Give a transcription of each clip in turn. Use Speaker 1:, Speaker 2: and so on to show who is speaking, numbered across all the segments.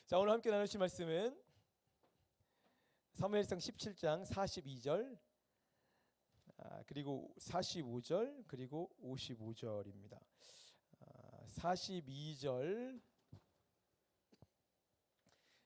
Speaker 1: 자, 오늘 함께 나누실 말씀은 사무엘상 17장 42절 그리고 45절 그리고 55절입니다. 42절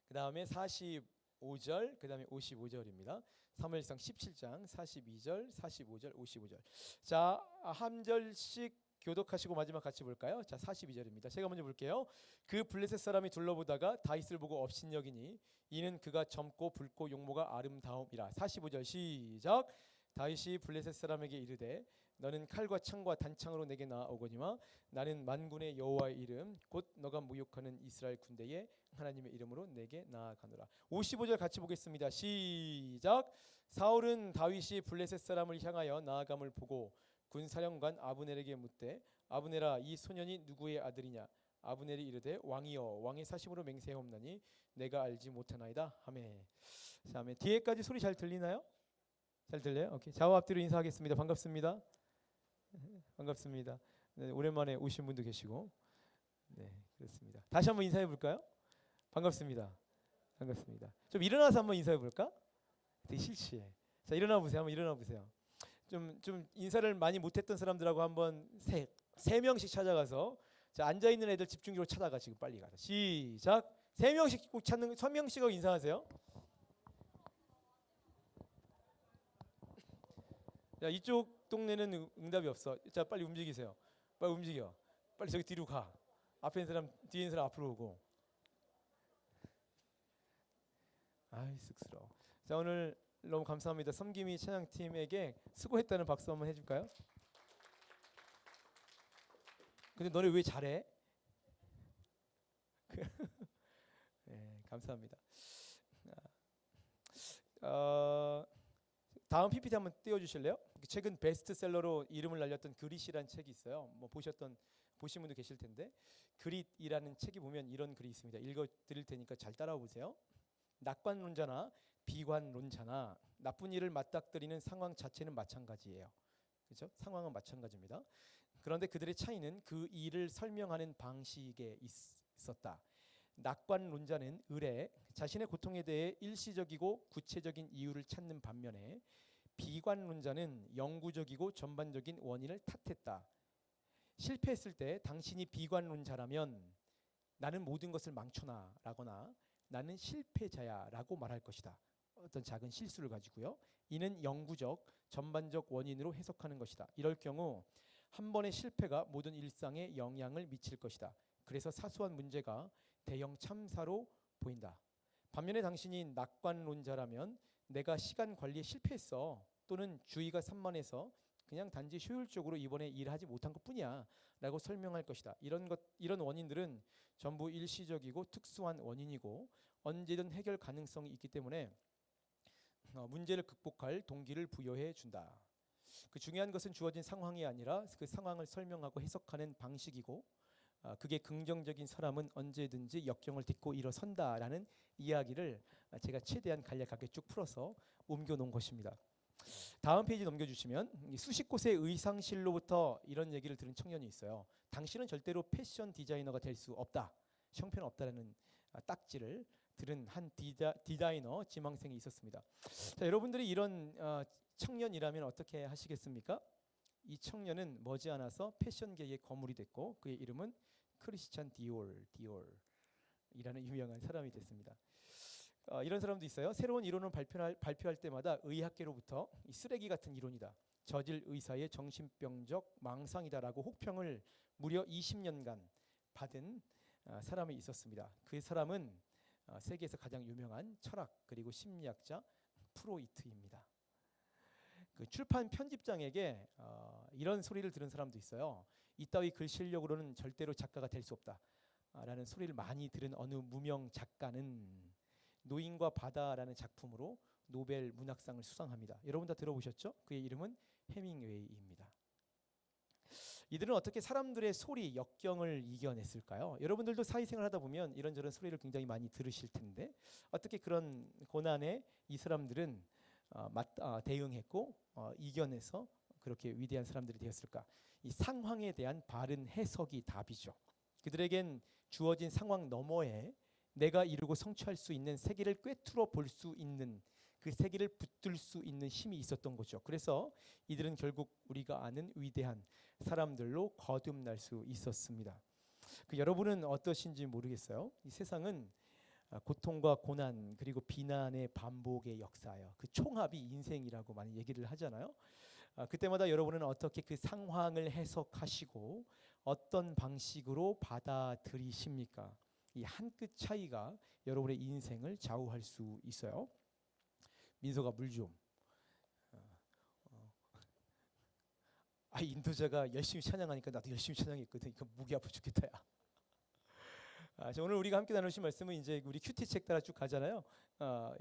Speaker 1: 그 다음에 45절 그 다음에 55절입니다. 사무엘상 17장 42절 45절 55절. 자, 한 절씩 교독하시고 마지막 같이 볼까요? 자, 42절입니다. 제가 먼저 볼게요. 그 블레셋 사람이 둘러보다가 다윗을 보고 업신여기니 이는 그가 젊고 붉고 용모가 아름다움이라. 45절 시작. 다윗이 블레셋 사람에게 이르되 너는 칼과 창과 단창으로 내게 나아오거니와 나는 만군의 여호와의 이름 곧 너가 모욕하는 이스라엘 군대의 하나님의 이름으로 내게 나아가노라. 55절 같이 보겠습니다. 시작. 사울은 다윗이 블레셋 사람을 향하여 나아감을 보고 군사령관 아브넬에게 묻되 아브넬아 이 소년이 누구의 아들이냐. 아브넬이 이르되 왕이여 왕의 사심으로 맹세하옵나니 내가 알지 못하나이다 하매. 자, 아멘. 뒤에까지 소리 잘 들리나요? 잘 들려요? 오케이. 좌우 앞뒤로 인사하겠습니다. 반갑습니다. 반갑습니다. 네, 오랜만에 오신 분도 계시고, 네, 그렇습니다. 다시 한번 인사해 볼까요? 반갑습니다. 반갑습니다. 좀 일어나서 한번 인사해 볼까? 되게 실시해. 자, 일어나 보세요. 한번 일어나 보세요. 좀 인사를 많이 못했던 사람들하고 한번 세 명씩 찾아가서, 자, 앉아 있는 애들 집중적으로 찾아가. 지금 빨리 가자. 시작. 세 명씩 꼭 찾는, 1명씩 하고 인사하세요. 야, 이쪽 동네는 응답이 없어. 자, 빨리 움직이세요. 빨리 움직여. 빨리 저기 뒤로 가. 앞에 있는 사람, 뒤에 있는 사람 앞으로 오고. 아이, 쑥스러워. 자, 오늘 너무 감사합니다. 섬김이 찬양팀에게 수고했다는 박수 한번 해줄까요? 근데 너네 왜 잘해? 네, 감사합니다. 다음 PPT 한번 띄워주실래요? 최근 베스트셀러로 이름을 날렸던 그릿이라는 책이 있어요. 뭐 보신 분도 계실 텐데, 그릿이라는 책이 보면 이런 글이 있습니다. 읽어드릴 테니까 잘 따라와 보세요. 낙관론자나 비관론자나 나쁜 일을 맞닥뜨리는 상황 자체는 마찬가지예요. 그렇죠? 상황은 마찬가지입니다. 그런데 그들의 차이는 그 일을 설명하는 방식에 있었다. 낙관론자는 의뢰 자신의 고통에 대해 일시적이고 구체적인 이유를 찾는 반면에 비관론자는 영구적이고 전반적인 원인을 탓했다. 실패했을 때 당신이 비관론자라면 나는 모든 것을 망쳐놔라거나 나는 실패자야라고 말할 것이다. 어떤 작은 실수를 가지고요. 이는 영구적, 전반적 원인으로 해석하는 것이다. 이럴 경우 한 번의 실패가 모든 일상에 영향을 미칠 것이다. 그래서 사소한 문제가 대형 참사로 보인다. 반면에 당신이 낙관론자라면 내가 시간 관리에 실패했어. 또는 주의가 산만해서 그냥 단지 효율적으로 이번에 일하지 못한 것뿐이야 라고 설명할 것이다. 이런 원인들은 전부 일시적이고 특수한 원인이고 언제든 해결 가능성이 있기 때문에 문제를 극복할 동기를 부여해 준다. 그 중요한 것은 주어진 상황이 아니라 그 상황을 설명하고 해석하는 방식이고 그게 긍정적인 사람은 언제든지 역경을 딛고 일어선다라는 이야기를 제가 최대한 간략하게 쭉 풀어서 옮겨놓은 것입니다. 다음 페이지 넘겨주시면 수십 곳의 의상실로부터 이런 얘기를 들은 청년이 있어요. 당신은 절대로 패션 디자이너가 될 수 없다. 형편없다라는 딱지를 들은 한 디자이너 지망생이 있었습니다. 자, 여러분들이 이런 청년이라면 어떻게 하시겠습니까? 이 청년은 머지않아서 패션계의 거물이 됐고 그의 이름은 크리스찬 디올이라는 유명한 사람이 됐습니다. 이런 사람도 있어요. 새로운 이론을 발표할 때마다 의학계로부터 이 쓰레기 같은 이론이다. 저질 의사의 정신병적 망상이다라고 혹평을 무려 20년간 받은 사람이 있었습니다. 그 사람은 세계에서 가장 유명한 철학 그리고 심리학자 프로이트입니다. 그 출판 편집장에게 이런 소리를 들은 사람도 있어요. 이따위 글 실력으로는 절대로 작가가 될 수 없다 라는 소리를 많이 들은 어느 무명 작가는 노인과 바다라는 작품으로 노벨 문학상을 수상합니다. 여러분 다 들어보셨죠? 그의 이름은 해밍웨이입니다. 이들은 어떻게 사람들의 소리, 역경을 이겨냈을까요? 여러분들도 사회생활 하다 보면 이런저런 소리를 굉장히 많이 들으실 텐데 어떻게 그런 고난에 이 사람들은 대응했고 이겨내서 그렇게 위대한 사람들이 되었을까? 이 상황에 대한 바른 해석이 답이죠. 그들에겐 주어진 상황 너머에 내가 이루고 성취할 수 있는 세계를 꿰뚫어 볼 수 있는 그 세계를 붙들 수 있는 힘이 있었던 거죠. 그래서 이들은 결국 우리가 아는 위대한 사람들로 거듭날 수 있었습니다. 여러분은 어떠신지 모르겠어요. 이 세상은 고통과 고난 그리고 비난의 반복의 역사예요. 그 총합이 인생이라고 많이 얘기를 하잖아요. 그때마다 여러분은 어떻게 그 상황을 해석하시고 어떤 방식으로 받아들이십니까? 이 한 끗 차이가 여러분의 인생을 좌우할 수 있어요. 민서가 물 좀. 인도자가 열심히 찬양하니까 나도 열심히 찬양했거든. 목이 아파 죽겠다. 오늘 우리가 함께 나누신 말씀은 이제 우리 큐티 책 따라 쭉 가잖아요.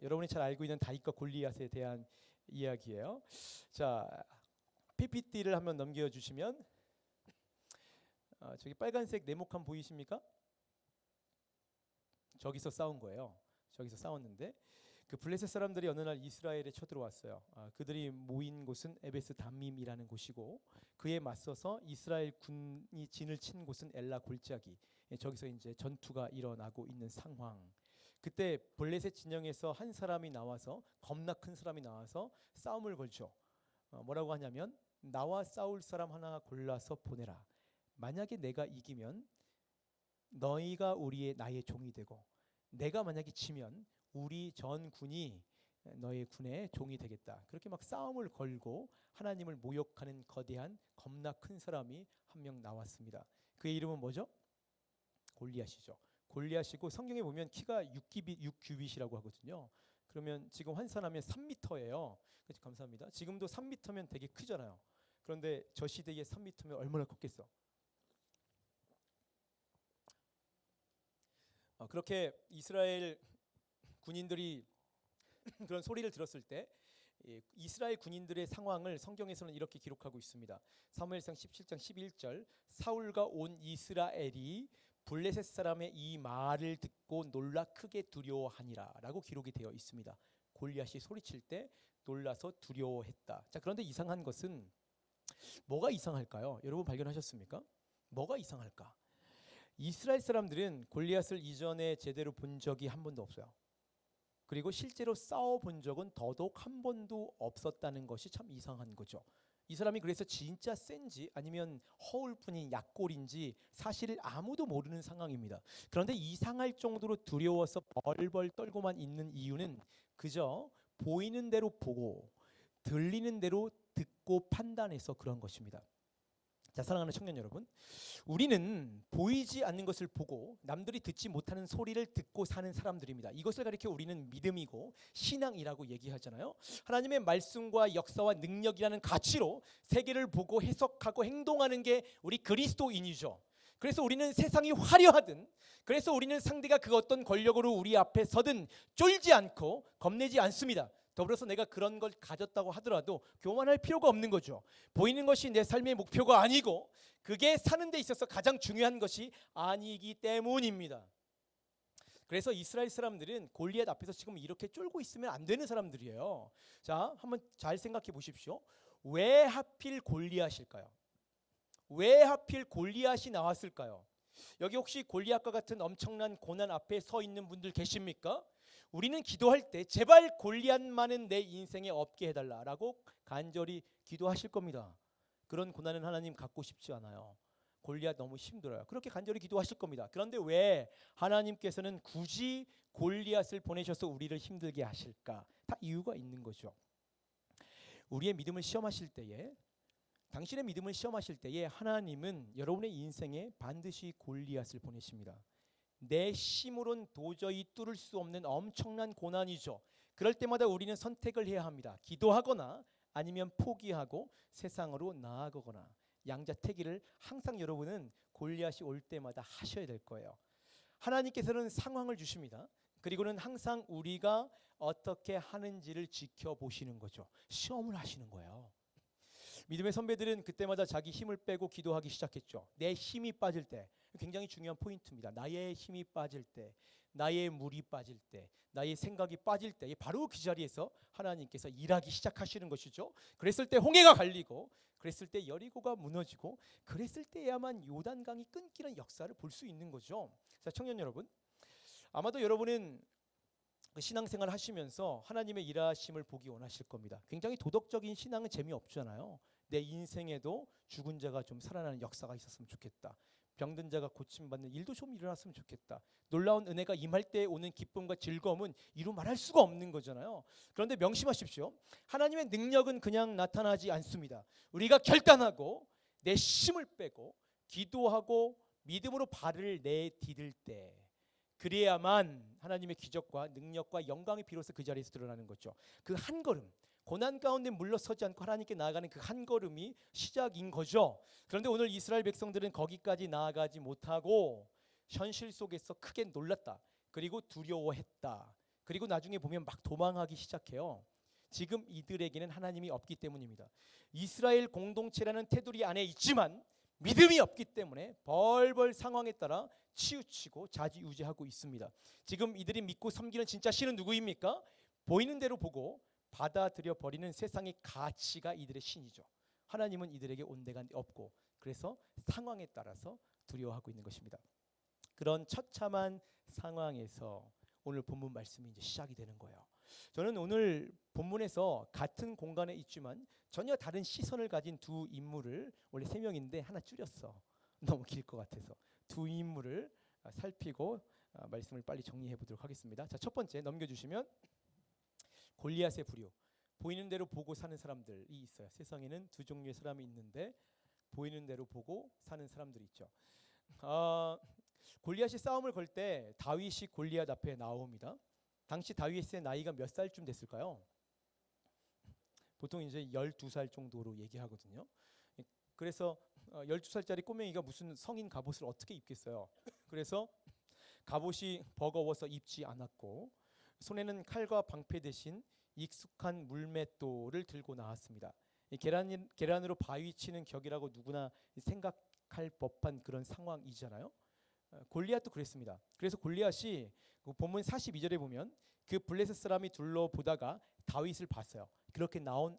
Speaker 1: 여러분이 잘 알고 있는 다윗과 골리앗에 대한 이야기예요. 자, PPT를 한번 넘겨주시면 저기 빨간색 네모칸 보이십니까? 저기서 싸운 거예요. 저기서 싸웠는데 그 블레셋 사람들이 어느 날 이스라엘에 쳐들어왔어요. 그들이 모인 곳은 에베스 담밈이라는 곳이고 그에 맞서서 이스라엘 군이 진을 친 곳은 엘라 골짜기. 저기서 이제 전투가 일어나고 있는 상황. 그때 블레셋 진영에서 한 사람이 나와서 겁나 큰 사람이 나와서 싸움을 걸죠. 뭐라고 하냐면 나와 싸울 사람 하나 골라서 보내라. 만약에 내가 이기면 너희가 나의 종이 되고 내가 만약에 지면 우리 전 군이 너의 군의 종이 되겠다. 그렇게 막 싸움을 걸고 하나님을 모욕하는 거대한 겁나 큰 사람이 한 명 나왔습니다. 그의 이름은 뭐죠? 골리앗이죠. 골리앗이고 성경에 보면 키가 6규빗이라고 하거든요. 그러면 지금 환산하면 3m예요. 그렇죠? 감사합니다. 지금도 3m면 되게 크잖아요. 그런데 저 시대에 3m면 얼마나 컸겠어? 그렇게 이스라엘 군인들이 그런 소리를 들었을 때 이스라엘 군인들의 상황을 성경에서는 이렇게 기록하고 있습니다. 사무엘상 17장 11절 사울과 온 이스라엘이 블레셋 사람의 이 말을 듣고 놀라 크게 두려워하니라 라고 기록이 되어 있습니다. 골리앗이 소리칠 때 놀라서 두려워했다. 자, 그런데 이상한 것은 뭐가 이상할까요? 여러분 발견하셨습니까? 뭐가 이상할까? 이스라엘 사람들은 골리앗을 이전에 제대로 본 적이 한 번도 없어요. 그리고 실제로 싸워본 적은 더더욱 한 번도 없었다는 것이 참 이상한 거죠. 이 사람이 그래서 진짜 센지 아니면 허울뿐인 약골인지 사실 아무도 모르는 상황입니다. 그런데 이상할 정도로 두려워서 벌벌 떨고만 있는 이유는 그저 보이는 대로 보고 들리는 대로 듣고 판단해서 그런 것입니다. 자, 사랑하는 청년 여러분, 우리는 보이지 않는 것을 보고 남들이 듣지 못하는 소리를 듣고 사는 사람들입니다. 이것을 가리켜 우리는 믿음이고 신앙이라고 얘기하잖아요. 하나님의 말씀과 역사와 능력이라는 가치로 세계를 보고 해석하고 행동하는 게 우리 그리스도인이죠. 그래서 우리는 세상이 화려하든, 그래서 우리는 상대가 그 어떤 권력으로 우리 앞에 서든 쫄지 않고 겁내지 않습니다. 더불어서 내가 그런 걸 가졌다고 하더라도 교만할 필요가 없는 거죠. 보이는 것이 내 삶의 목표가 아니고 그게 사는 데 있어서 가장 중요한 것이 아니기 때문입니다. 그래서 이스라엘 사람들은 골리앗 앞에서 지금 이렇게 쫄고 있으면 안 되는 사람들이에요. 자, 한번 잘 생각해 보십시오. 왜 하필 골리앗일까요? 왜 하필 골리앗이 나왔을까요? 여기 혹시 골리앗과 같은 엄청난 고난 앞에 서 있는 분들 계십니까? 우리는 기도할 때 제발 골리앗만은 내 인생에 없게 해달라라고 간절히 기도하실 겁니다. 그런 고난은 하나님 갖고 싶지 않아요. 골리앗 너무 힘들어요. 그렇게 간절히 기도하실 겁니다. 그런데 왜 하나님께서는 굳이 골리앗을 보내셔서 우리를 힘들게 하실까? 다 이유가 있는 거죠. 우리의 믿음을 시험하실 때에, 당신의 믿음을 시험하실 때에 하나님은 여러분의 인생에 반드시 골리앗을 보내십니다. 내 힘으로는 도저히 뚫을 수 없는 엄청난 고난이죠. 그럴 때마다 우리는 선택을 해야 합니다. 기도하거나 아니면 포기하고 세상으로 나아가거나. 양자택일을 항상 여러분은 골리앗이 올 때마다 하셔야 될 거예요. 하나님께서는 상황을 주십니다. 그리고는 항상 우리가 어떻게 하는지를 지켜보시는 거죠. 시험을 하시는 거예요. 믿음의 선배들은 그때마다 자기 힘을 빼고 기도하기 시작했죠. 내 힘이 빠질 때, 굉장히 중요한 포인트입니다. 나의 힘이 빠질 때, 나의 물이 빠질 때, 나의 생각이 빠질 때 바로 그 자리에서 하나님께서 일하기 시작하시는 것이죠. 그랬을 때 홍해가 갈리고, 그랬을 때 여리고가 무너지고, 그랬을 때야만 요단강이 끊기는 역사를 볼 수 있는 거죠. 자, 청년 여러분, 아마도 여러분은 그 신앙생활 하시면서 하나님의 일하심을 보기 원하실 겁니다. 굉장히 도덕적인 신앙은 재미없잖아요. 내 인생에도 죽은 자가 좀 살아나는 역사가 있었으면 좋겠다. 병든 자가 고침받는 일도 좀 일어났으면 좋겠다. 놀라운 은혜가 임할 때 오는 기쁨과 즐거움은 이루 말할 수가 없는 거잖아요. 그런데 명심하십시오. 하나님의 능력은 그냥 나타나지 않습니다. 우리가 결단하고 내 힘을 빼고 기도하고 믿음으로 발을 내디딜 때, 그래야만 하나님의 기적과 능력과 영광이 비로소 그 자리에서 드러나는 거죠. 그 한 걸음, 고난 가운데 물러서지 않고 하나님께 나아가는 그 한 걸음이 시작인 거죠. 그런데 오늘 이스라엘 백성들은 거기까지 나아가지 못하고 현실 속에서 크게 놀랐다. 그리고 두려워했다. 그리고 나중에 보면 막 도망하기 시작해요. 지금 이들에게는 하나님이 없기 때문입니다. 이스라엘 공동체라는 테두리 안에 있지만 믿음이 없기 때문에 벌벌 상황에 따라 치우치고 좌지우지하고 있습니다. 지금 이들이 믿고 섬기는 진짜 신은 누구입니까? 보이는 대로 보고 받아들여 버리는 세상의 가치가 이들의 신이죠. 하나님은 이들에게 온데가 없고, 그래서 상황에 따라서 두려워하고 있는 것입니다. 그런 처참한 상황에서 오늘 본문 말씀이 이제 시작이 되는 거예요. 저는 오늘 본문에서 같은 공간에 있지만 전혀 다른 시선을 가진 두 인물을, 원래 세 명인데 하나 줄였어. 너무 길 것 같아서 두 인물을 살피고 말씀을 빨리 정리해 보도록 하겠습니다. 자, 첫 번째 넘겨주시면 골리앗의 부류. 보이는 대로 보고 사는 사람들이 있어요. 세상에는 두 종류의 사람이 있는데 보이는 대로 보고 사는 사람들이 있죠. 골리앗이 싸움을 걸 때 다윗이 골리앗 앞에 나옵니다. 당시 다윗의 나이가 몇 살쯤 됐을까요? 보통 이제 12살 정도로 얘기하거든요. 그래서 12살짜리 꼬맹이가 무슨 성인 갑옷을 어떻게 입겠어요? 그래서 갑옷이 버거워서 입지 않았고 손에는 칼과 방패 대신 익숙한 물맷돌을 들고 나왔습니다. 계란으로 바위 치는 격이라고 누구나 생각할 법한 그런 상황이잖아요. 골리앗도 그랬습니다. 그래서 골리앗이 본문 42절에 보면 그 블레셋 사람이 둘러보다가 다윗을 봤어요. 그렇게 나온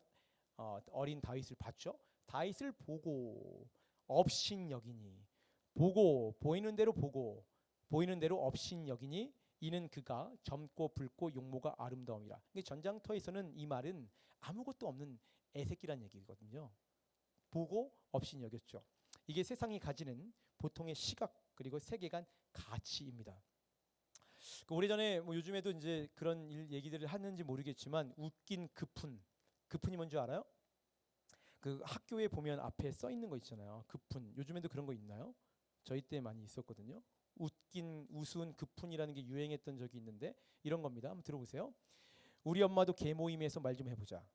Speaker 1: 어린 다윗을 봤죠. 다윗을 보고 업신여기니, 보고 보이는 대로 보고 보이는 대로 업신여기니 이는 그가 젊고 붉고 용모가 아름다움이라. 전장터에서는 이 말은 아무것도 없는 애새끼란 얘기거든요. 보고 업신여겼죠. 이게 세상이 가지는 보통의 시각 그리고 세계관 가치입니다. 오래전에 요즘에도 이제 그런 얘기들을 하는지 모르겠지만 웃긴 그푼이 뭔지 알아요? 그 학교에 보면 앞에 써 있는 거 있잖아요. 그푼. 요즘에도 그런 거 있나요? 저희 때 많이 있었거든요. 우스운 그푼이라는 게 유행했던 적이 있는데 이런 겁니다. 한번 들어보세요. 우리 엄마도 개 모임에서 말 좀 해보자.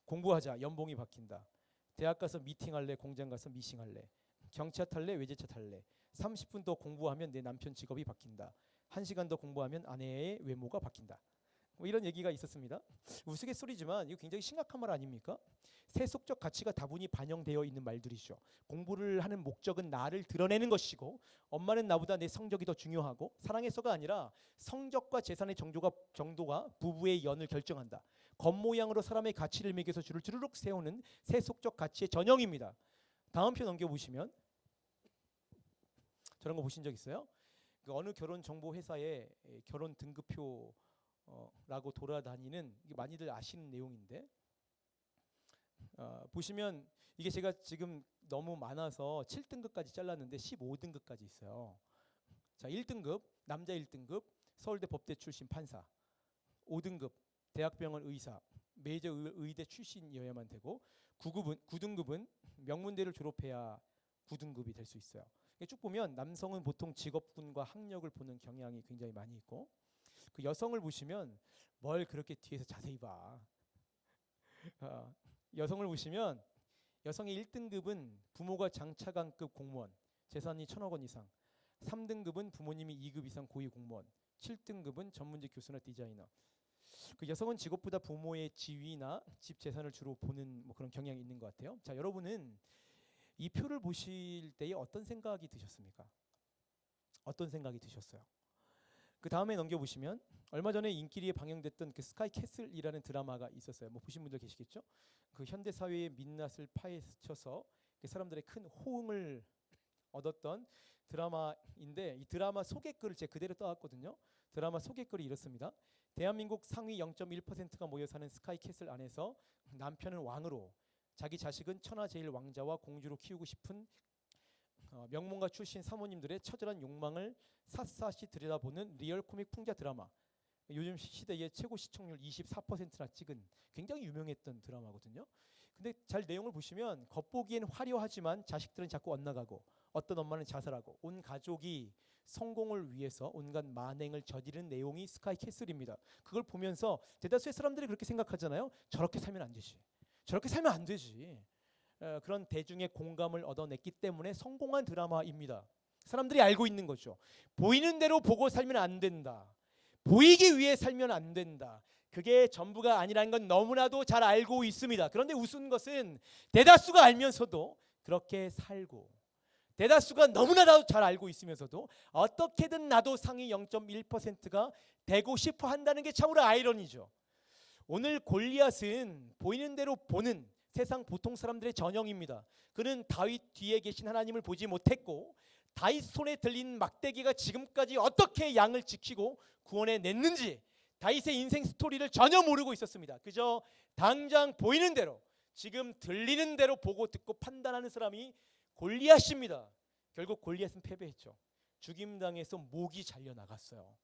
Speaker 1: 공부하자. 연봉이 바뀐다. 대학 가서 미팅할래. 공장 가서 미싱할래. 경차 탈래. 외제차 탈래. 30분 더 공부하면 내 남편 직업이 바뀐다. 1시간 더 공부하면 아내의 외모가 바뀐다. 이런 얘기가 있었습니다. 우스갯소리지만 이거 굉장히 심각한 말 아닙니까? 세속적 가치가 다분히 반영되어 있는 말들이죠. 공부를 하는 목적은 나를 드러내는 것이고 엄마는 나보다 내 성적이 더 중요하고 사랑해서가 아니라 성적과 재산의 정도가 부부의 연을 결정한다. 겉모양으로 사람의 가치를 매겨서 줄을 주르륵 세우는 세속적 가치의 전형입니다. 다음 표 넘겨보시면 저런 거 보신 적 있어요? 어느 결혼 정보 회사에 결혼 등급표 라고 돌아다니는, 이게 많이들 아시는 내용인데 보시면 이게 제가 지금 너무 많아서 7등급까지 잘랐는데 15등급까지 있어요. 자, 1등급 남자 1등급 서울대 법대 출신 판사, 5등급 대학병원 의사, 메이저 의대 출신이어야만 되고 9등급은 명문대를 졸업해야 9등급이 될 수 있어요. 쭉 보면 남성은 보통 직업군과 학력을 보는 경향이 굉장히 많이 있고, 그 여성을 보시면 뭘 그렇게 뒤에서 자세히 봐. 여성을 보시면 여성의 1등급은 부모가 장차관급 공무원, 재산이 1,000억 원 이상. 3등급은 부모님이 2급 이상 고위 공무원. 7등급은 전문직 교수나 디자이너. 그 여성은 직업보다 부모의 지위나 집 재산을 주로 보는 그런 경향이 있는 것 같아요. 자, 여러분은 이 표를 보실 때에 어떤 생각이 드셨습니까? 어떤 생각이 드셨어요? 그 다음에 넘겨보시면 얼마 전에 인기리에 방영됐던 그 스카이 캐슬이라는 드라마가 있었어요. 보신 분들 계시겠죠? 그 현대 사회의 민낯을 파헤쳐서 그 사람들의 큰 호응을 얻었던 드라마인데 이 드라마 소개글을 제가 그대로 떠왔거든요. 드라마 소개글이 이렇습니다. 대한민국 상위 0.1%가 모여 사는 스카이캐슬 안에서 남편은 왕으로, 자기 자식은 천하제일왕자와 공주로 키우고 싶은 명문가 출신 사모님들의 처절한 욕망을 샅샅이 들여다보는 리얼 코믹 풍자 드라마. 요즘 시대의 최고 시청률 24%나 찍은 굉장히 유명했던 드라마거든요. 근데 잘 내용을 보시면 겉보기엔 화려하지만 자식들은 자꾸 엇나가고 어떤 엄마는 자살하고 온 가족이 성공을 위해서 온갖 만행을 저지른 내용이 스카이캐슬입니다. 그걸 보면서 대다수의 사람들이 그렇게 생각하잖아요. 저렇게 살면 안 되지. 저렇게 살면 안 되지. 그런 대중의 공감을 얻어냈기 때문에 성공한 드라마입니다. 사람들이 알고 있는 거죠. 보이는 대로 보고 살면 안 된다. 보이기 위해 살면 안 된다. 그게 전부가 아니라는 건 너무나도 잘 알고 있습니다. 그런데 우스운 것은 대다수가 알면서도 그렇게 살고, 대다수가 너무나도 잘 알고 있으면서도 어떻게든 나도 상위 0.1%가 되고 싶어 한다는 게 참으로 아이러니죠. 오늘 골리앗은 보이는 대로 보는 세상 보통 사람들의 전형입니다. 그는 다윗 뒤에 계신 하나님을 보지 못했고, 다윗 손에 들린 막대기가 지금까지 어떻게 양을 지키고 구원해 냈는지 다윗의 인생 스토리를 전혀 모르고 있었습니다. 그저 당장 보이는 대로, 지금 들리는 대로 보고 듣고 판단하는 사람이 골리앗입니다. 결국 골리앗은 패배했죠. 죽임당해서 목이 잘려 나갔어요.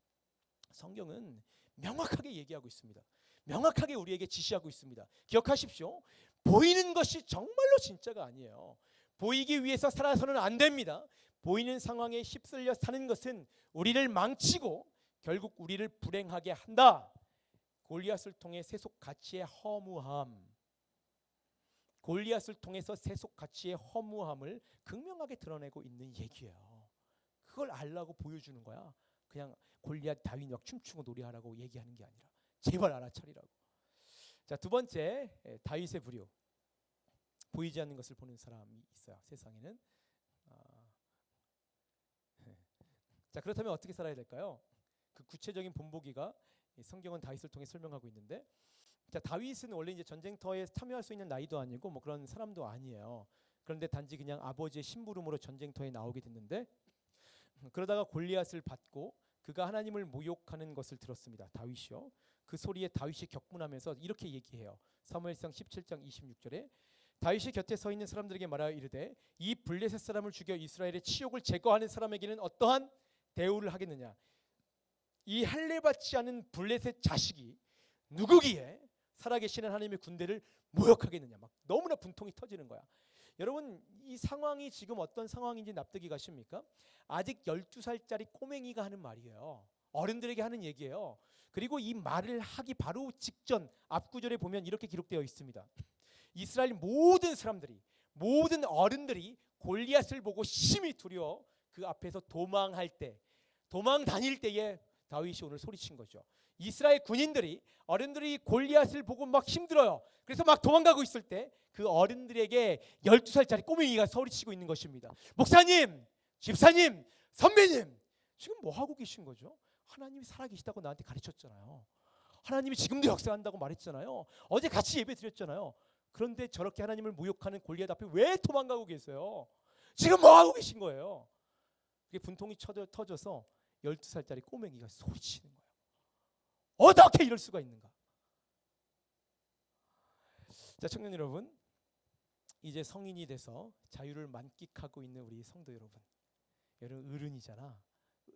Speaker 1: 성경은 명확하게 얘기하고 있습니다. 명확하게 우리에게 지시하고 있습니다. 기억하십시오. 보이는 것이 정말로 진짜가 아니에요. 보이기 위해서 살아서는 안 됩니다. 보이는 상황에 휩쓸려 사는 것은 우리를 망치고 결국 우리를 불행하게 한다. 골리앗을 통해 세속 가치의 허무함, 골리앗을 통해서 세속 가치의 허무함을 극명하게 드러내고 있는 얘기예요. 그걸 알라고 보여주는 거야. 그냥 골리앗 다윗 막 춤추고 노래하라고 얘기하는 게 아니라 제발 알아차리라고. 자, 두 번째, 다윗의 부류. 보이지 않는 것을 보는 사람이 있어요, 세상에는. 자, 그렇다면 어떻게 살아야 될까요? 그 구체적인 본보기가 성경은 다윗을 통해 설명하고 있는데, 자, 다윗은 원래 이제 전쟁터에 참여할 수 있는 나이도 아니고 뭐 그런 사람도 아니에요. 그런데 단지 그냥 아버지의 심부름으로 전쟁터에 나오게 됐는데, 그러다가 골리앗을 받고 그가 하나님을 모욕하는 것을 들었습니다. 다윗이요. 그 소리에 다윗이 격분하면서 이렇게 얘기해요. 사무엘상 17장 26절에 다윗이 곁에 서 있는 사람들에게 말하여 이르되 이 블레셋 사람을 죽여 이스라엘의 치욕을 제거하는 사람에게는 어떠한 대우를 하겠느냐. 이 할례받지 않은 블레셋 자식이 누구기에 살아계시는 하나님의 군대를 모욕하겠느냐. 막 너무나 분통이 터지는 거야. 여러분, 이 상황이 지금 어떤 상황인지 납득이 가십니까? 아직 12살짜리 꼬맹이가 하는 말이에요. 어른들에게 하는 얘기예요. 그리고 이 말을 하기 바로 직전 앞구절에 보면 이렇게 기록되어 있습니다. 이스라엘 모든 사람들이, 모든 어른들이 골리앗을 보고 심히 두려워 그 앞에서 도망할 때, 도망 다닐 때에 다윗이 오늘 소리친 거죠. 이스라엘 군인들이, 어른들이 골리앗을 보고 막 힘들어요. 그래서 막 도망가고 있을 때 그 어른들에게 12살짜리 꼬맹이가 소리치고 있는 것입니다. 목사님, 집사님, 선배님, 지금 뭐 하고 계신 거죠? 하나님이 살아계시다고 나한테 가르쳤잖아요. 하나님이 지금도 역사한다고 말했잖아요. 어제 같이 예배 드렸잖아요. 그런데 저렇게 하나님을 모욕하는 골리앗 앞에 왜 도망가고 계세요? 지금 뭐 하고 계신 거예요? 그게 분통이 터져서 12살짜리 꼬맹이가 소리치는 거예요. 어떻게 이럴 수가 있는가? 자, 청년 여러분, 이제 성인이 돼서 자유를 만끽하고 있는 우리 성도 여러분, 여러분 어른이잖아.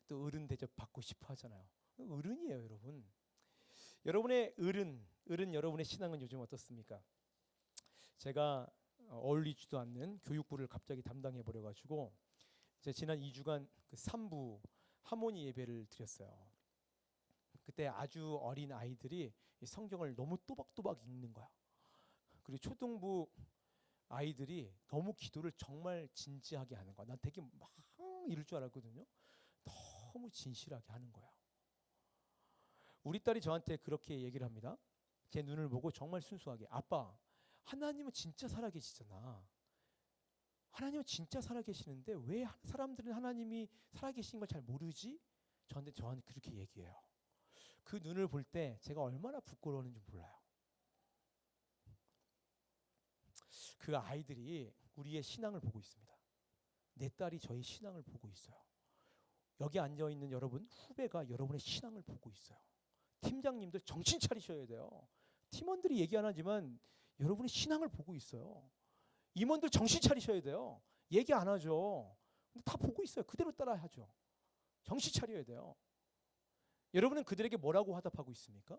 Speaker 1: 또 어른 대접 받고 싶어 하잖아요. 어른이에요, 여러분. 여러분의 어른 여러분의 신앙은 요즘 어떻습니까? 제가 어울리지도 않는 교육부를 갑자기 담당해 버려 가지고 지난 2주간 그 3부 하모니 예배를 드렸어요. 그때 아주 어린 아이들이 성경을 너무 또박또박 읽는 거야. 그리고 초등부 아이들이 너무 기도를 정말 진지하게 하는 거야. 난 되게 막 이럴 줄 알았거든요. 너무 진실하게 하는 거야. 우리 딸이 저한테 그렇게 얘기를 합니다. 제 눈을 보고 정말 순수하게, 아빠, 하나님은 진짜 살아계시잖아. 하나님은 진짜 살아계시는데 왜 사람들은 하나님이 살아계신 걸 잘 모르지? 저한테 그렇게 얘기해요. 그 눈을 볼 때 제가 얼마나 부끄러웠는지 몰라요. 그 아이들이 우리의 신앙을 보고 있습니다. 내 딸이 저의 신앙을 보고 있어요. 여기 앉아있는 여러분 후배가 여러분의 신앙을 보고 있어요. 팀장님들 정신 차리셔야 돼요. 팀원들이 얘기 안 하지만 여러분의 신앙을 보고 있어요. 임원들 정신 차리셔야 돼요. 얘기 안 하죠. 근데 다 보고 있어요. 그대로 따라하죠. 정신 차려야 돼요. 여러분은 그들에게 뭐라고 화답하고 있습니까?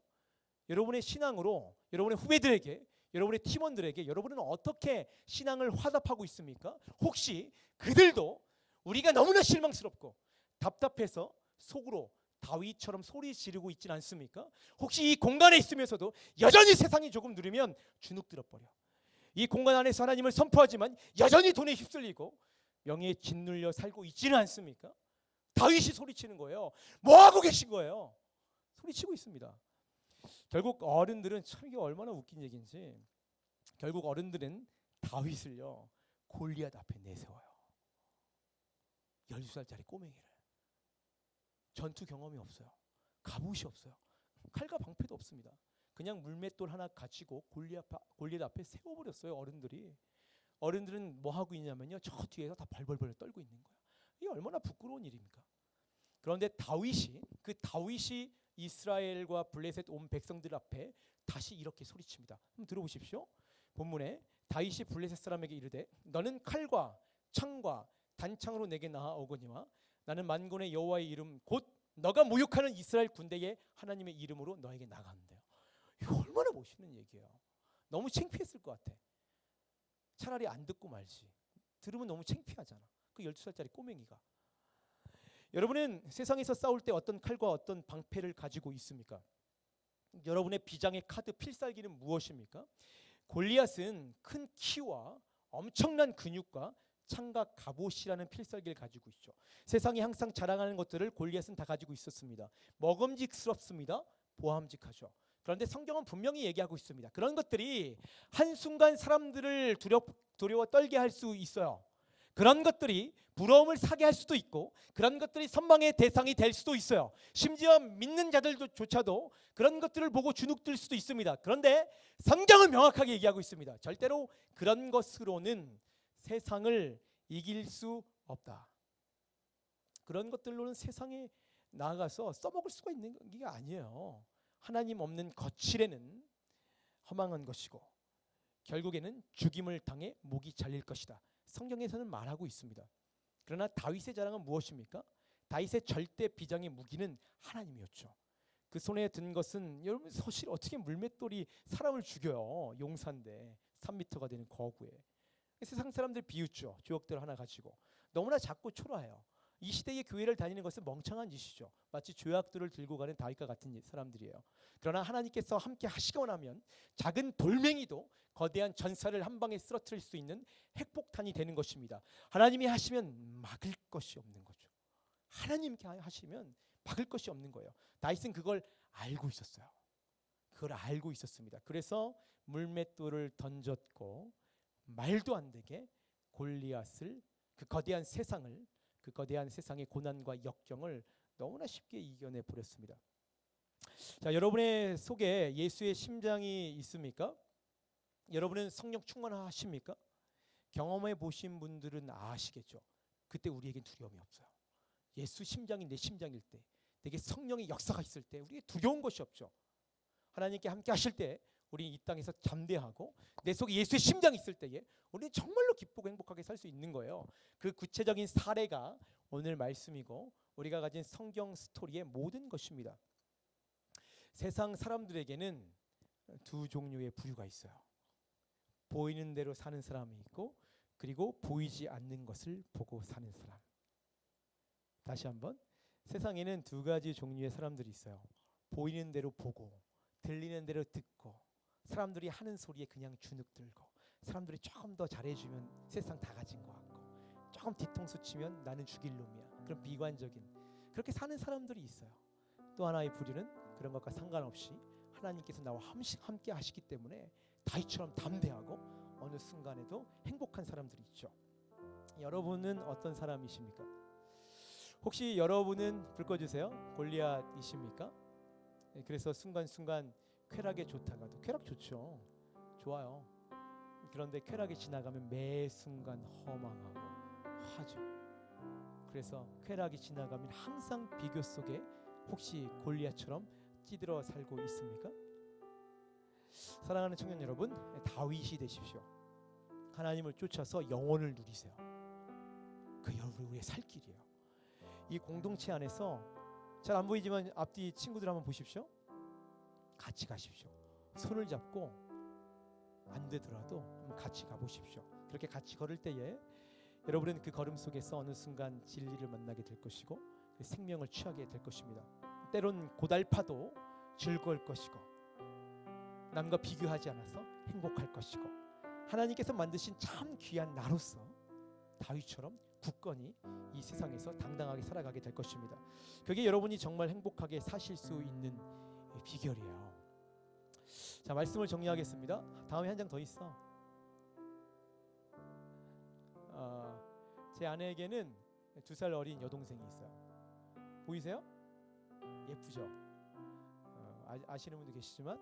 Speaker 1: 여러분의 신앙으로 여러분의 후배들에게, 여러분의 팀원들에게 여러분은 어떻게 신앙을 화답하고 있습니까? 혹시 그들도 우리가 너무나 실망스럽고 답답해서 속으로 다윗처럼 소리 지르고 있진 않습니까? 혹시 이 공간에 있으면서도 여전히 세상이 조금 누르면 주눅 들어버려. 이 공간 안에서 하나님을 선포하지만 여전히 돈에 휩쓸리고 명예에 짓눌려 살고 있지는 않습니까? 다윗이 소리치는 거예요. 뭐하고 계신 거예요? 소리치고 있습니다. 결국 어른들은 참 이게 얼마나 웃긴 얘기인지, 결국 어른들은 다윗을요 골리앗 앞에 내세워요. 12살짜리 꼬맹이를. 전투 경험이 없어요. 갑옷이 없어요. 칼과 방패도 없습니다. 그냥 물맷돌 하나 가지고 골리앗 앞에 세워버렸어요. 어른들은 뭐 하고 있냐면요, 저 뒤에서 다 벌벌벌 떨고 있는 거예요. 이게 얼마나 부끄러운 일입니까? 그런데 다윗이 이스라엘과 블레셋 온 백성들 앞에 다시 이렇게 소리칩니다. 한번 들어보십시오. 본문에 다윗이 블레셋 사람에게 이르되 너는 칼과 창과 단창으로 내게 나아오거니와 나는 만군의 여호와의 이름 곧 너가 모욕하는 이스라엘 군대의 하나님의 이름으로 너에게 나가는데요. 이거 얼마나 멋있는 얘기예요. 너무 창피했을 것 같아. 차라리 안 듣고 말지. 들으면 너무 창피하잖아. 그 12살짜리 꼬맹이가. 여러분은 세상에서 싸울 때 어떤 칼과 어떤 방패를 가지고 있습니까? 여러분의 비장의 카드 필살기는 무엇입니까? 골리앗은 큰 키와 엄청난 근육과 창과 갑옷이라는 필살기를 가지고 있죠. 세상이 항상 자랑하는 것들을 골리앗은 다 가지고 있었습니다. 먹음직스럽습니다. 보함직하죠. 그런데 성경은 분명히 얘기하고 있습니다. 그런 것들이 한순간 사람들을 두려워 떨게 할 수 있어요. 그런 것들이 부러움을 사게 할 수도 있고, 그런 것들이 선망의 대상이 될 수도 있어요. 심지어 믿는 자들조차도 그런 것들을 보고 주눅들 수도 있습니다. 그런데 성경은 명확하게 얘기하고 있습니다. 절대로 그런 것으로는 세상을 이길 수 없다. 그런 것들로는 세상에 나아가서 써먹을 수가 있는 게 아니에요. 하나님 없는 거칠에는 허망한 것이고 결국에는 죽임을 당해 목이 잘릴 것이다. 성경에서는 말하고 있습니다. 그러나 다윗의 자랑은 무엇입니까? 다윗의 절대 비장의 무기는 하나님이었죠. 그 손에 든 것은, 여러분 사실 어떻게 물맷돌이 사람을 죽여요. 용사인데 3m가 되는 거구에. 세상 사람들 비웃죠. 주역들 하나 가지고. 너무나 작고 초라해요. 이 시대의 교회를 다니는 것은 멍청한 짓이죠. 마치 조약돌을 들고 가는 다윗과 같은 사람들이에요. 그러나 하나님께서 함께 하시고 나면 작은 돌멩이도 거대한 전사를 한 방에 쓰러뜨릴 수 있는 핵폭탄이 되는 것입니다. 하나님이 하시면 막을 것이 없는 거죠. 하나님께 하시면 막을 것이 없는 거예요. 다윗은 그걸 알고 있었어요. 그걸 알고 있었습니다. 그래서 물맷돌을 던졌고 말도 안 되게 골리앗을, 그 거대한 세상의 고난과 역경을 너무나 쉽게 이겨내 버렸습니다. 자, 여러분의 속에 예수의 심장이 있습니까? 여러분은 성령 충만하십니까? 경험해 보신 분들은 아시겠죠. 그때 우리에겐 두려움이 없어요. 예수 심장이 내 심장일 때, 내게 성령의 역사가 있을 때 우리에게 두려운 것이 없죠. 하나님께 함께 하실 때 우리 이 땅에서 잠대하고 내 속에 예수의 심장이 있을 때에 우리는 정말로 기쁘고 행복하게 살 수 있는 거예요. 그 구체적인 사례가 오늘 말씀이고 우리가 가진 성경 스토리의 모든 것입니다. 세상 사람들에게는 두 종류의 부류가 있어요. 보이는 대로 사는 사람이 있고, 그리고 보이지 않는 것을 보고 사는 사람. 다시 한번, 세상에는 두 가지 종류의 사람들이 있어요. 보이는 대로 보고 들리는 대로 듣고, 사람들이 하는 소리에 그냥 주눅 들고, 사람들이 조금 더 잘해주면 세상 다 가진 것 같고, 조금 뒤통수 치면 나는 죽일 놈이야, 그런 비관적인, 그렇게 사는 사람들이 있어요. 또 하나의 부류는 그런 것과 상관없이 하나님께서 나와 함께 하시기 때문에 다윗처럼 담대하고 어느 순간에도 행복한 사람들이 있죠. 여러분은 어떤 사람이십니까? 혹시 여러분은 불 꺼주세요. 골리앗이십니까? 그래서 순간순간 쾌락에 좋다가도, 쾌락 좋죠. 좋아요. 그런데 쾌락이 지나가면 매 순간 허망하고 하죠. 그래서 쾌락이 지나가면 항상 비교 속에 혹시 골리앗처럼 찌들어 살고 있습니까? 사랑하는 청년 여러분, 다윗이 되십시오. 하나님을 쫓아서 영혼을 누리세요. 그 여러분이 우리의 살 길이에요. 이 공동체 안에서 잘 안 보이지만 앞뒤 친구들 한번 보십시오. 같이 가십시오. 손을 잡고 안 되더라도 한번 같이 가보십시오. 그렇게 같이 걸을 때에 여러분은 그 걸음 속에서 어느 순간 진리를 만나게 될 것이고 그 생명을 취하게 될 것입니다. 때론 고달파도 즐거울 것이고 남과 비교하지 않아서 행복할 것이고 하나님께서 만드신 참 귀한 나로서 다윗처럼 굳건히 이 세상에서 당당하게 살아가게 될 것입니다. 그게 여러분이 정말 행복하게 사실 수 있는 비결이에요. 자, 말씀을 정리하겠습니다. 다음에 한 장 더 있어. 제 아내에게는 2살 어린 여동생이 있어요. 보이세요? 예쁘죠? 아시는 분도 계시지만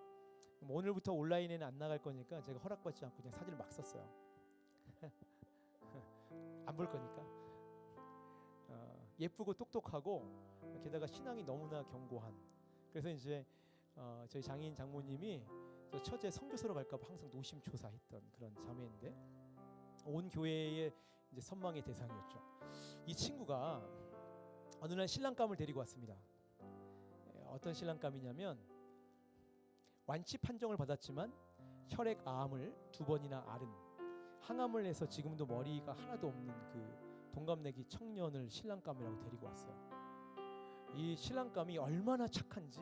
Speaker 1: 오늘부터 온라인에는 안 나갈 거니까 제가 허락받지 않고 그냥 사진을 막 썼어요. 안 볼 거니까. 예쁘고 똑똑하고 게다가 신앙이 너무나 견고한. 그래서 이제 저희 장인 장모님이 저 처제 선교사로 갈까 봐 항상 노심초사했던 그런 자매인데 온 교회의 이제 선망의 대상이었죠. 이 친구가 어느 날 신랑감을 데리고 왔습니다. 어떤 신랑감이냐면 완치 판정을 받았지만 혈액암을 2번이나 앓은 항암을 해서 지금도 머리가 하나도 없는 그 동갑내기 청년을 신랑감이라고 데리고 왔어요. 이 신랑감이 얼마나 착한지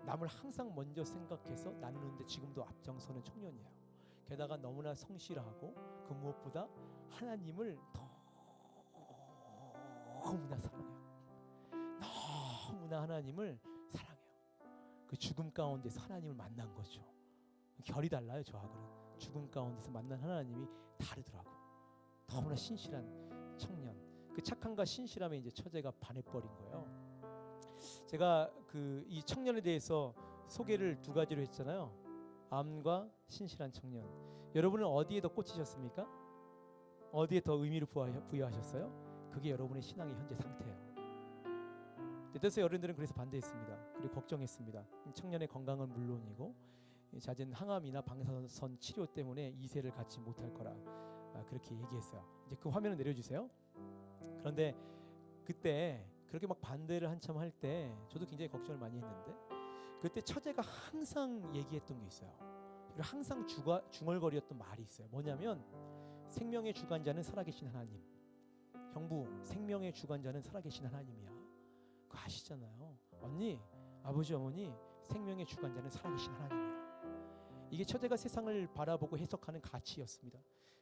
Speaker 1: 남을 항상 먼저 생각해서 나누는데 지금도 앞장서는 청년이에요. 게다가 너무나 성실하고 그 무엇보다 하나님을 너무나 사랑해요. 너무나 하나님을 사랑해요. 그 죽음 가운데서 하나님을 만난 거죠. 결이 달라요. 저하고는. 죽음 가운데서 만난 하나님이 다르더라고. 너무나 신실한 청년. 그 착함과 신실함에 이제 처제가 반해버린 거예요. 제가 이 청년에 대해서 소개를 2가지로 했잖아요. 암과 신실한 청년. 여러분은 어디에 더 꽂히셨습니까? 어디에 더 의미를 부여하셨어요? 그게 여러분의 신앙의 현재 상태예요. 그래서 여러분들은 그래서 반대했습니다. 그리고 걱정했습니다. 청년의 건강은 물론이고 잦은 항암이나 방사선 치료 때문에 2세를 갖지 못할 거라 그렇게 얘기했어요. 이제 그 화면을 내려주세요. 그런데 그때 그렇게 막 반대를 한참 할 때 저도 굉장히 걱정을 많이 했는데 그때 처제가 항상 얘기했던 게 있어요. 그리고 항상 중얼거리었던 말이 있어요. 뭐냐면 생명의 주관자는 살아계신 하나님. 형부, 생명의 주관자는 살아계신 하나님이야. 그거 아시잖아요. 언니, 아버지, 어머니, 생명의 주관자는 살아계신 하나님이야. 이게 처제가 세상을 바라보고 해석하는 가치였습니다.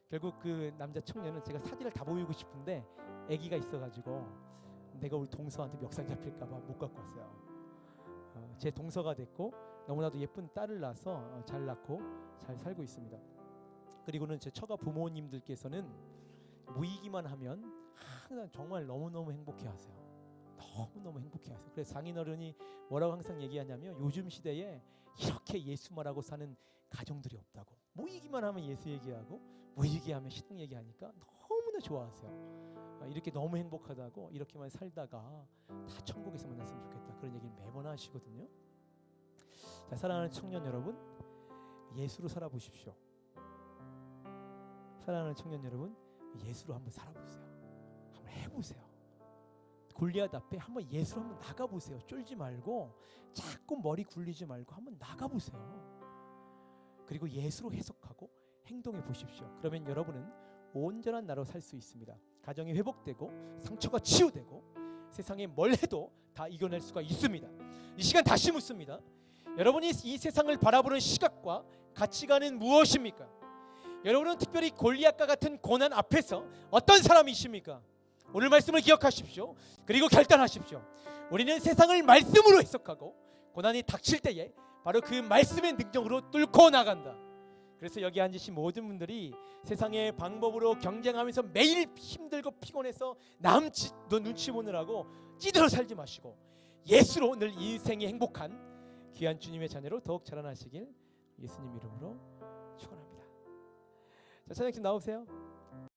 Speaker 1: 결국 그 남자 청년은 제가 사진을 다 보이고 싶은데 아기가 있어가지고 내가 우리 동서한테 멱살 잡힐까봐 못 갖고 왔어요. 제 동서가 됐고 너무나도 예쁜 딸을 낳아서 잘 낳고 잘 살고 있습니다. 그리고는 제 처가 부모님들께서는 모이기만 하면 항상 정말 너무너무 행복해하세요. 너무너무 행복해하세요. 그래서 장인어른이 뭐라고 항상 얘기하냐면 요즘 시대에 이렇게 예수 말하고 사는 가정들이 없다고. 모이기만 하면 예수 얘기하고 모이기 하면 신앙 얘기하니까 너무나 좋아하세요. 이렇게 너무 행복하다고 이렇게만 살다가 다 천국에서 만났으면 좋겠다 그런 얘기를 매번 하시거든요. 자, 사랑하는 청년 여러분, 예수로 살아보십시오. 사랑하는 청년 여러분, 예수로 한번 살아보세요. 한번 해보세요. 골리앗 앞에 한번 예수로 한번 나가보세요. 쫄지 말고 자꾸 머리 굴리지 말고 한번 나가보세요. 그리고 예수로 해석하고 행동해 보십시오. 그러면 여러분은 온전한 나로 살 수 있습니다. 가정이 회복되고 상처가 치유되고 세상에 뭘 해도 다 이겨낼 수가 있습니다. 이 시간 다시 묻습니다. 여러분이 이 세상을 바라보는 시각과 가치관은 무엇입니까? 여러분은 특별히 골리앗과 같은 고난 앞에서 어떤 사람이십니까? 오늘 말씀을 기억하십시오. 그리고 결단하십시오. 우리는 세상을 말씀으로 해석하고 고난이 닥칠 때에 바로 그 말씀의 능력으로 뚫고 나간다. 그래서 여기 앉으신 모든 분들이 세상의 방법으로 경쟁하면서 매일 힘들고 피곤해서 남 눈치 보느라고 찌들어 살지 마시고 예수로 늘 인생이 행복한 귀한 주님의 자녀로 더욱 자라나시길 예수님 이름으로 축원합니다. 자, 찬양팀 나오세요.